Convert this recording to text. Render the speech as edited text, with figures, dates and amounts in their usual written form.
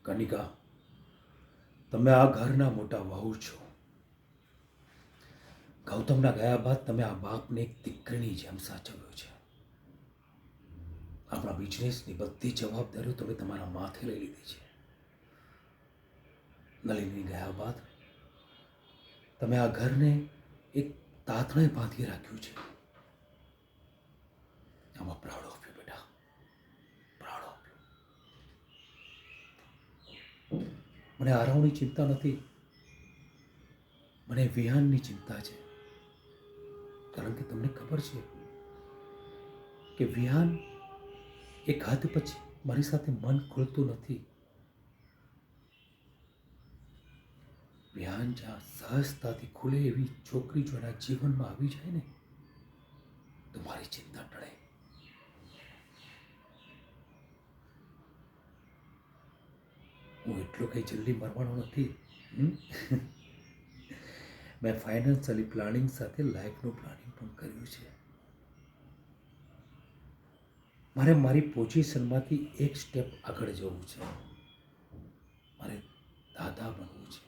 કનિકા, તમે આ ઘરના મોટા વહુ છો. ગૌતમના ગયા બાદ તમે આ બાપને એક દીકરીની જેમ સાચવ્યો છે. આપણા બિઝનેસની બધી જવાબદારીઓ તમે તમારા માથે લઈ લીધી છે. નલિની ગયા બાદ તમે આ ઘરને એક તાતણે બાંધી રાખ્યું છે. આમાં પ્રાઉડ ઓફ યુ બેટા, પ્રાઉડ ઓફ યુ. મને આરામની ચિંતા નથી, મને વિહાનની ચિંતા છે. કારણ કે તમને ખબર છે કે વિહાન એક હદ પછી મારી સાથે મન ખોલતું નથી. વિહાન જ્યાં સહજતાથી ખુલે એવી છોકરી જો એના જીવનમાં આવી જાય ને તો મારી ચિંતા ટળે. હું એટલો કઈ જલ્દી મરવાનો નથી. મેં ફાઇનાન્શિયલી પ્લાનિંગ સાથે લાઈફનું પ્લાનિંગ પણ કર્યું છે. મારે મારી પોઝિશનમાંથી એક સ્ટેપ આગળ જવું છે. મારે દાદા બનવું છે.